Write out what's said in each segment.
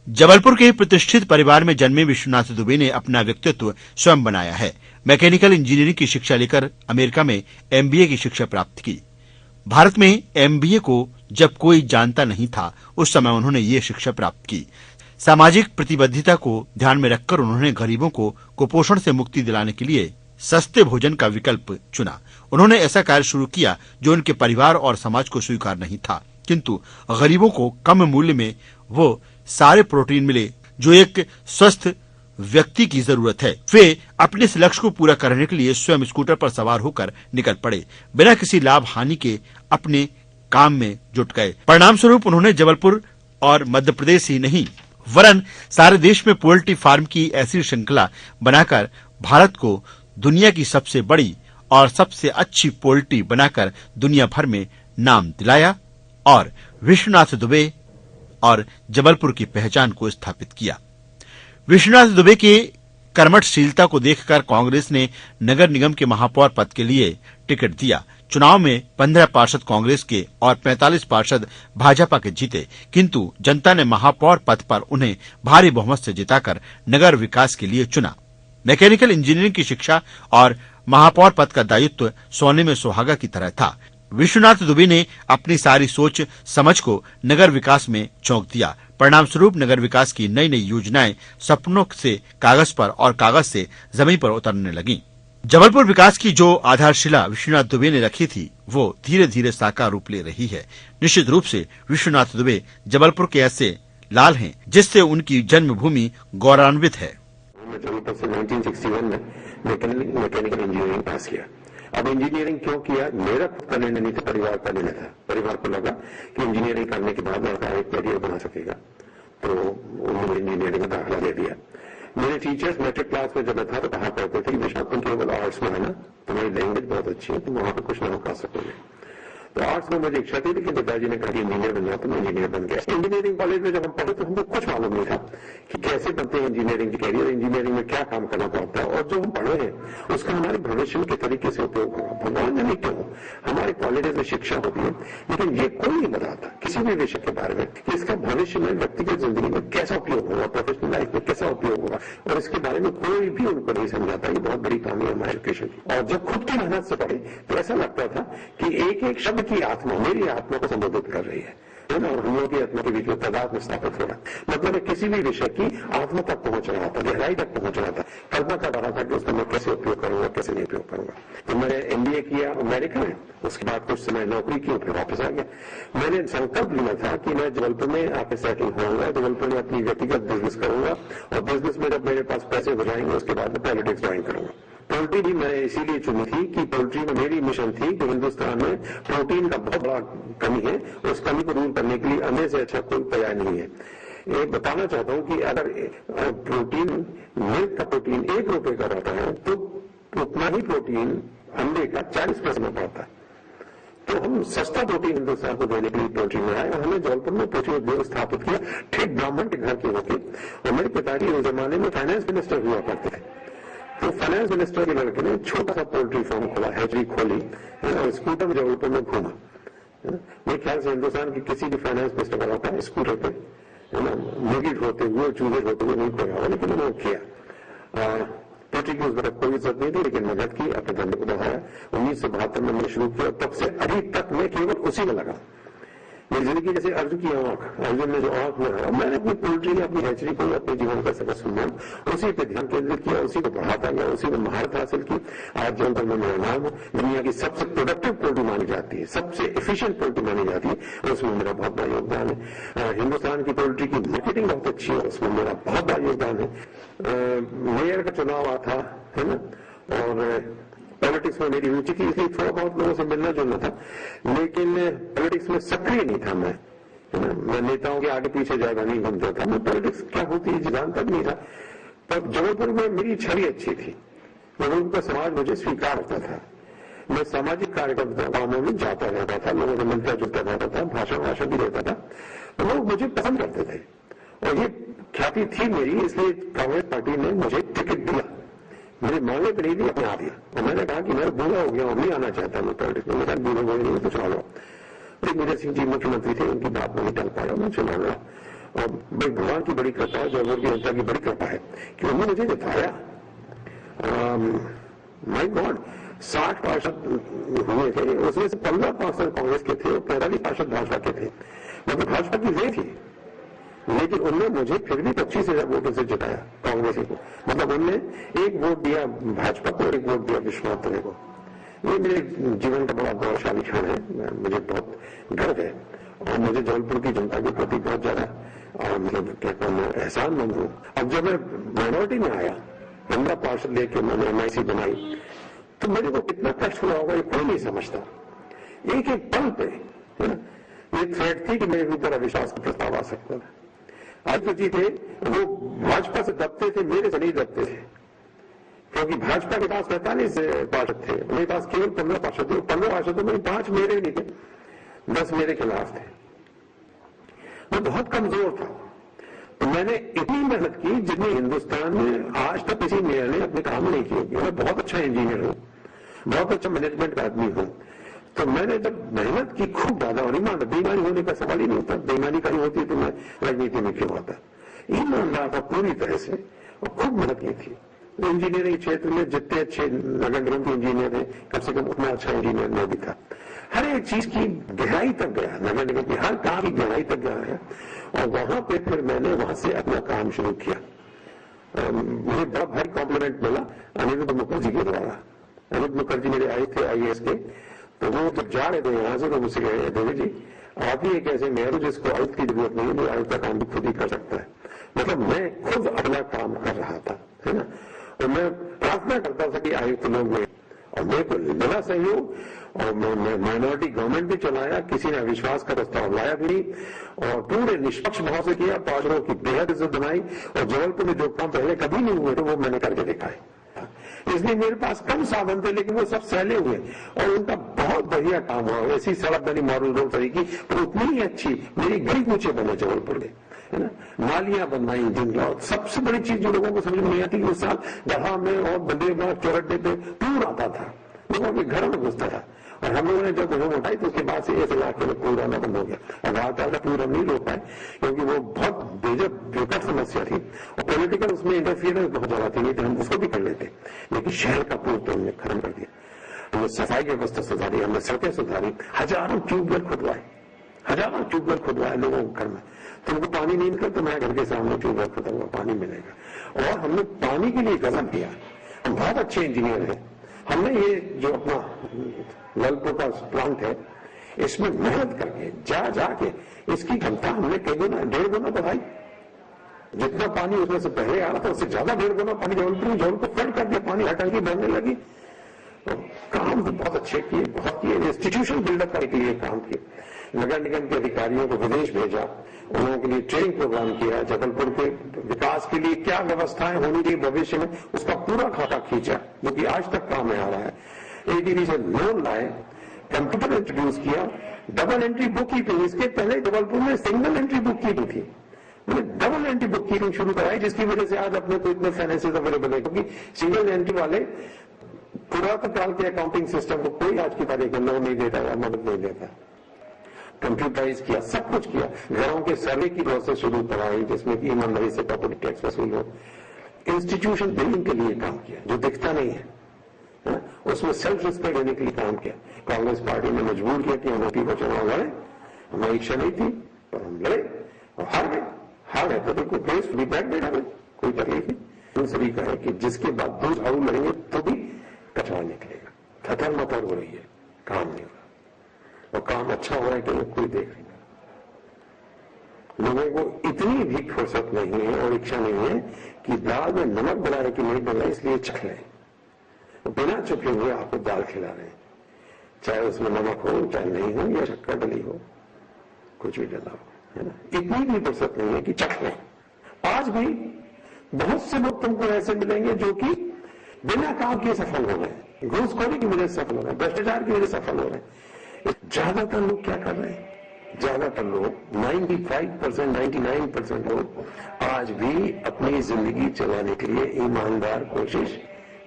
जबलपुर के प्रतिष्ठित परिवार में जन्मे विश्वनाथ दुबे ने अपना व्यक्तित्व स्वयं बनाया है। मैकेनिकल इंजीनियरिंग की शिक्षा लेकर अमेरिका में एमबीए की शिक्षा प्राप्त की। भारत में एमबीए को जब कोई जानता नहीं था, उस समय उन्होंने ये शिक्षा प्राप्त की। सामाजिक प्रतिबद्धता को ध्यान में रखकर उन्होंने गरीबों को कुपोषण से मुक्ति दिलाने के लिए सस्ते भोजन का विकल्प चुना। उन्होंने ऐसा कार्य शुरू किया जो उनके परिवार और समाज को स्वीकार नहीं था, किंतु गरीबों को कम मूल्य में वो सारे प्रोटीन मिले जो एक स्वस्थ व्यक्ति की जरूरत है। वे अपने इस लक्ष्य को पूरा करने के लिए स्वयं स्कूटर पर सवार होकर निकल पड़े, बिना किसी लाभ हानि के अपने काम में जुट गए। परिणाम स्वरूप उन्होंने जबलपुर और मध्य प्रदेश ही नहीं वरन सारे देश में पोल्ट्री फार्म की ऐसी श्रृंखला बनाकर भारत को दुनिया की सबसे बड़ी और सबसे अच्छी पोल्ट्री बनाकर दुनिया भर में नाम दिलाया और विश्वनाथ दुबे और जबलपुर की पहचान को स्थापित किया। विश्वनाथ दुबे के कर्मठशीलता को देखकर कांग्रेस ने नगर निगम के महापौर पद के लिए टिकट दिया। चुनाव में 15 पार्षद कांग्रेस के और 45 पार्षद भाजपा के जीते, किंतु जनता ने महापौर पद पर उन्हें भारी बहुमत से जिताकर नगर विकास के लिए चुना। मैकेनिकल इंजीनियरिंग की शिक्षा और महापौर पद का दायित्व सोने में सुहागा की तरह था। विश्वनाथ दुबे ने अपनी सारी सोच समझ को नगर विकास में झोंक दिया। परिणाम स्वरूप नगर विकास की नई नई योजनाएं सपनों से कागज पर और कागज से जमीन पर उतरने लगी। जबलपुर विकास की जो आधारशिला विश्वनाथ दुबे ने रखी थी, वो धीरे धीरे साकार रूप ले रही है। निश्चित रूप से विश्वनाथ दुबे जबलपुर के ऐसे लाल हैं जिससे उनकी जन्मभूमि गौरवान्वित है। मैं जबलपुर से 1961 में मैकेनिकल इंजीनियरिंग पास किया। अब इंजीनियरिंग क्यों किया? मेरा खुद का निर्णय नहीं था, परिवार का निर्णय था। परिवार को लगा कि इंजीनियरिंग करने के बाद लड़का एक करियर बना सकेगा, तो उन्होंने इंजीनियरिंग में दाखिला दे दिया। मेरे टीचर्स मैट्रिक क्लास में जब मैं था तो कहा करते थे कि विशाख तुम केवल आर्ट्स में है ना, तुम्हारी लैंग्वेज बहुत अच्छी है, तुम वहां पर कुछ ना कर सकोगे। तो आर्ट्स में मुझे इच्छा थी, लेकिन पिताजी ने कहा इंजीनियर बनना, तो मैं इंजीनियर बन गया। इंजीनियरिंग कॉलेज में जब हम पढ़े तो हमको कुछ मालूम नहीं था कि कैसे बनते हैं इंजीनियरिंग के कैरियर, इंजीनियरिंग में क्या काम करना पड़ता है और जो हम पढ़े हैं उसका हमारे भविष्य में किस तरीके से उपयोग होगा। भगवान जाने क्यों हमारे कॉलेजेस में शिक्षा होती है, लेकिन ये कोई नहीं बताता किसी भी विषय के बारे में कि इसका भविष्य में व्यक्तिगत जिंदगी में कैसा उपयोग होगा, प्रोफेशनल लाइफ में कैसा उपयोग होगा, और इसके बारे में कोई भी उनको नहीं समझाता। ये बहुत बड़ी कमी है हमारे एजुकेशन की। और जब खुद की मेहनत से पढ़े तो ऐसा लगता था कि एक एक शब्द की आत्मा मेरी आत्मा को संबोधित कर रही है ना, और हम लोगों की आत्मा के बीच में तदाद में स्थापित हो रहा है। मतलब किसी भी विषय की आत्मा तक पहुंच रहा था, गहराई तक पहुंच रहा था। कल्पना कर रहा था कि उसका मैं कैसे उपयोग करूंगा, कैसे नहीं उपयोग करूंगा। तो मैंने एमबीए किया अमेरिका में, उसके बाद कुछ समय नौकरी की, फिर वापस आ गया। मैंने संकल्प लिया था कि मैं जबलपुर में आके सेटल होऊंगा, जबलपुर में अपनी व्यक्तिगत बिजनेस करूंगा, और बिजनेस में जब मेरे पास पैसे हो जाएंगे उसके बाद मैं पॉलिटिक्स ज्वाइन करूंगा। पोल्ट्री भी मैंने इसीलिए चुनी थी कि पोल्ट्री में मेरी मिशन थी कि हिंदुस्तान में प्रोटीन का बहुत बड़ा कमी है, उस कमी को दूर करने के लिए अंडे से अच्छा कोई पर्याय नहीं है। ये बताना चाहता हूं कि अगर प्रोटीन, मिल्क का प्रोटीन ₹1 का रहता है तो उतना ही प्रोटीन अंडे का 40 पैसे में पड़ता है। तो हम सस्ता प्रोटीन हिंदुस्तान को देने के लिए पोल्ट्री में आए और हमने जबलपुर में पोल्ट्री उद्योग स्थापित किया, ठीक ब्राह्मण के घर के होके। और मेरे पिताजी उस जमाने में फाइनेंस मिनिस्टर हुआ करते थे, तो फाइनेंस मिनिस्टर के लड़के ने छोटा सा पोल्ट्री फार्म खोला, हैचरी खोली और स्कूटर में जबलपुर में घूमा। मेरे ख्याल से हिंदुस्तान की किसी भी फाइनेंस मिनिस्टर का लड़का स्कूटर पे है ना, मुर्गी ढोते हुए, चूहे ढोते हुए नहीं खोया होगा, लेकिन उन्होंने किया। पोल्ट्री की उस वक्त कोई इज्जत नहीं थी, लेकिन मेहनत की, अपने धंधे को बढ़ाया। 1972 में मैंने शुरू किया, तब से अभी तक मैं केवल उसी में लगा। मेरी जिंदगी जैसे अर्जुन की आंख, अर्जुन ने जो आंख में है, मैंने अपनी पोल्ट्री, अपनी हैचरी को, अपने जीवन का सबक सम्मान उसी पे ध्यान केंद्रित किया, उसी को बढ़ाता गया, उसी में महारत हासिल की। आज जबलपुर में मेरा नाम है, दुनिया की सबसे प्रोडक्टिव पोल्ट्री मानी जाती है, सबसे एफिशिएंट पोल्ट्री मानी जाती है, उसमें मेरा बहुत बड़ा योगदान है। हिंदुस्तान की पोल्ट्री की मार्केटिंग बहुत अच्छी है, उसमें मेरा बहुत बड़ा योगदान है। मेयर का चुनाव आता है ना, और पॉलिटिक्स में मेरी रुचि थी, इसलिए थोड़ा बहुत लोगों से मिलना जुलना था, लेकिन पॉलिटिक्स में सक्रिय नहीं था मैं, है ना। मैं नेताओं के आगे पीछे ज्यादा नहीं घूमता था, मैं पॉलिटिक्स क्या होती है जानता भी नहीं था। तब जबलपुर में मेरी छवि अच्छी थी, जबलपुर का समाज मुझे स्वीकार करता था। मैं सामाजिक कार्यक्रमों में जाता रहता था, लोगों से मिलता जुलता रहता था, भाषण भी देता था, तो लोग मुझे पसंद करते थे और ये ख्याति थी मेरी, इसलिए कांग्रेस पार्टी ने मुझे टिकट दिया। मेरे मांगे पर नहीं दी, अपने आ दिया। और मैंने कहा कि मैं बूढ़ा हो गया और नहीं आना चाहता मैं पॉलिटिक्स में। मैं बूढ़े हो नहीं तो चुनाव लड़ा। दिग्विजय सिंह जी मुख्यमंत्री थे, उनकी बात में नहीं टल पाया, मैं चुनाव लड़ा और भाई भगवान की बड़ी कृपा है, जयपुर की जनता की बड़ी कृपा है कि उन्होंने मुझे जिताया। माय गॉड, 60 पार्षद हुए थे, उसमें से 15 पार्षद कांग्रेस के थे और 45 पार्षद भाजपा के थे। मतलब भाजपा की वे थी, लेकिन उनने मुझे फिर भी 25,000 वोटों से जिताया कांग्रेस को। मतलब उनने एक वोट दिया भाजपा को, एक वोट दिया विश्वनाथ दुबे को। ये मेरे जीवन का बड़ा गौरवशाली क्षण है, मुझे बहुत गर्व है और मुझे जबलपुर की जनता के प्रति बहुत ज्यादा मतलब क्या कहूँ, एहसानमंद हूँ। अब जब मैं माइनॉरिटी में आया, 15 पार्षद लेके मैंने एमआईसी बनाई, तो मेरे को कितना कष्ट हुआ होगा ये कोई नहीं समझता। एक एक पल पे ये थ्रेट थी कि मेरे ऊपर अविश्वास का प्रस्ताव आ सकता था। आज जी थे वो भाजपा से दबते थे, मेरे से नहीं दबते थे, क्योंकि भाजपा के पास 45 पार्षद थे, मेरे पास केवल 15 पार्षद थे। 15 पार्षदों में 5 मेरे नहीं थे, 10 मेरे खिलाफ थे। मैं बहुत कमजोर था, तो मैंने इतनी मेहनत की जितनी हिंदुस्तान में आज तक किसी मेयर ने अपने काम नहीं किए। मैं बहुत अच्छा इंजीनियर हूं, बहुत अच्छा मैनेजमेंट का आदमी हूं, तो मैंने जब मेहनत की खूब ज्यादा, और ईमानदार, बेईमानी होने का सवाल ही नहीं होता, बेईमानी कहीं होती तो मैं राजनीति में क्यों आता। ईमानदार था पूरी तरह से और खूब मेहनत की थी। इंजीनियरिंग क्षेत्र में जितने अच्छे नगर निगम के इंजीनियर हैं, कम से कम उतना अच्छा इंजीनियर मैं भी था। हर एक चीज की गहराई तक गया, नगर निगम की हर काम की गहराई तक गया है, और वहां पे फिर मैंने वहां से अपना काम शुरू किया। मुझे बड़ा भारी कॉम्प्लीमेंट मिला अनिरुद्ध मुखर्जी के द्वारा। अनिरुद्ध मुखर्जी मेरे आए थे आईएएस के, तो वो जब जा रहे थे यहां से तो मुझसे कहे, देवी जी आप ही एक ऐसे मेयर हो जिसको आयुक्त की जरूरत नहीं है, आयुक्त का काम भी खुद ही कर सकता है। मतलब मैं खुद अपना काम कर रहा था, है ना, और मैं प्रार्थना करता था कि आयुक्त लोग में, और मेरे को मिला सहयोग, और मैं माइनॉरिटी गवर्नमेंट भी चलाया, किसी ने अविश्वास का प्रस्ताव लाया भी नहीं, और पूरे निष्पक्ष भाव से किया, पार्षदों की बेहद इज्जत बनाई, और जबलपुर में जो काम पहले कभी नहीं हुए थे वो मैंने करके दिखाए। इसलिए मेरे पास कम साधन थे, लेकिन वो सब सहले हुए और उनका बहुत बढ़िया काम हुआ। ऐसी सड़क बनी मॉडल रोड तरीके, पर उतनी ही अच्छी मेरी गली कूचे बने जबलपुर में, है ना, नालियां बनवाई, जिनका सबसे बड़ी चीज जो लोगों को समझ में नहीं आती, उस साल दहा में और बंदेबाग चौरड्डे पे पूर आता था, लोगों के घर में घुसता था, और हम लोगों ने जब मुहिम उठाई तो उसके बाद से इस इलाके में पूर आना बंद हो गया। अब रात का पूर हम नहीं रोक पाए, क्योंकि वो बहुत बेजब विकट समस्या थी, और पॉलिटिकल उसमें इंटरफियरेंस बहुत ज्यादा थी, नहीं तो हम उसको भी कर लेते। लेकिन शहर का पूर तो हमने खत्म कर दिया। हमने सफाई की व्यवस्था सुधारी, हमने सड़कें सुधारी, हजारों ट्यूबवेल खुदवाए, हजारों ट्यूबवेल खुदवाए लोगों के घर में। तुमको पानी नहीं मिलता तो मैं घर के सामने ट्यूबवेल खुदा हुआ पानी मिलेगा। और हमने पानी के लिए कदम किया, हम बहुत अच्छे इंजीनियर हैं। हमने ये जो अपना जबलपुर का प्लांट है, इसमें मेहनत करके जा जाके इसकी क्षमता हमने कई गुना, 1.5 गुना बढ़ाई। जितना पानी उसमें से पहले आ रहा था उससे ज्यादा 1.5 गुना पानी जबलपुर फ्लड कर दिया, पानी टंकी भरने लगी। तो काम तो बहुत अच्छे किए, बहुत किए, इंस्टीट्यूशन बिल्डअप करने के लिए काम किए। नगर निगम के अधिकारियों को विदेश भेजा, उन्होंने के लिए ट्रेनिंग प्रोग्राम किया, जबलपुर के विकास के लिए क्या व्यवस्थाएं होनी चाहिए भविष्य में उसका पूरा खाता खींचा, जो कि आज तक काम में आ रहा है। एडीबी से लोन लाए, कंप्यूटर इंट्रोड्यूस किया, डबल एंट्री बुक कीपिंग, इसके पहले जबलपुर में सिंगल एंट्री बुक कीपिंग थी, डबल एंट्री बुक कीपिंग शुरू कराई, जिसकी वजह से आज अपने को इतने फाइनेंसेस अवेलेबल है, क्योंकि सिंगल एंट्री वाले पुरातन काल के अकाउंटिंग सिस्टम को कोई आज की तारीख में लोन नहीं देता या मदद नहीं देता। कंप्यूटराइज किया, सब कुछ किया, घरों के सर्वे की प्रोसेस शुरू करवाई, जिसमें कि ईमानदारी से प्रॉपर्टी टैक्स वसूल हो। इंस्टीट्यूशन बिल्डिंग के लिए काम किया, जो दिखता नहीं है, उसमें सेल्फ रिस्पेक्ट देने के लिए काम किया। कांग्रेस पार्टी ने मजबूर किया कि हम एमपी को चुनाव लड़े, हमारी इच्छा नहीं थी, पर हम लड़े और हार गए। हार गए तो बिल्कुल फेस फीडबैक दे डाले, कोई तकलीफ नहीं। दूसरी का है कि जिसके बाद दूध आऊ लड़ेंगे तो भी कचरा निकलेगा। थथर मथर हो रही है, काम नहीं हो रहा, और काम अच्छा हो रहा है कि कोई देख नहीं रहा। लोगों को इतनी भी फुर्सत नहीं है और इच्छा नहीं है कि दाल में नमक डला है कि नहीं डला, इसलिए चख लें। बिना चुके हुए आपको दाल खिला रहे हैं, चाहे उसमें नमक हो, चाहे नहीं हो, या शक्कर डली हो, कुछ भी डला हो, है ना। इतनी भी फुर्सत नहीं है कि चख लें। आज भी बहुत से लोग तुमको ऐसे मिलेंगे जो कि बिना काम किए सफल हो रहे हैं, घूसखोरी की वजह से सफल हो रहे हैं, भ्रष्टाचार की वजह से सफल हो रहे हैं। ज्यादातर लोग क्या कर रहे हैं? ज्यादातर लोग 95%, 99% लोग आज भी अपनी जिंदगी चलाने के लिए ईमानदार कोशिश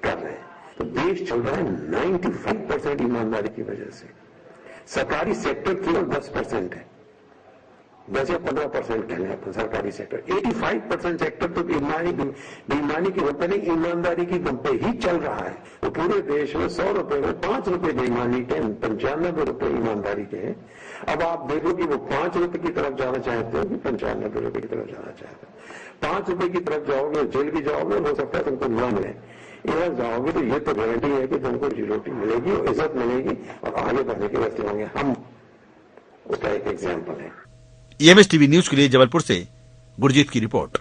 कर रहे हैं। तो देश चल रहा है 95% ईमानदारी की वजह से। सरकारी सेक्टर केवल 10% है, 10 या 15% कहना है सरकारी सेक्टर, 85% सेक्टर तो बेईमानी की दम पे नहीं, ईमानदारी की दम पे ही चल रहा है। तो पूरे देश में 100 रुपए में 5 रुपए बेईमानी के, 95 रुपए ईमानदारी के हैं। अब आप देखो कि वो 5 रुपए की तरफ जाना चाहते हो कि 95 रुपए की तरफ जाना चाहते हो। 5 रुपए की तरफ जाओगे जेल भी जाओगे, हो सकता है तुमको न मिले। इधर जाओगे तो ये तो गारंटी है कि तुमको रोटी मिलेगी और इज्जत मिलेगी और आगे बढ़ने के रास्ते होंगे। हम उसका एक एग्जाम्पल है। EMS टीवी न्यूज के लिए जबलपुर से गुरजीत की रिपोर्ट।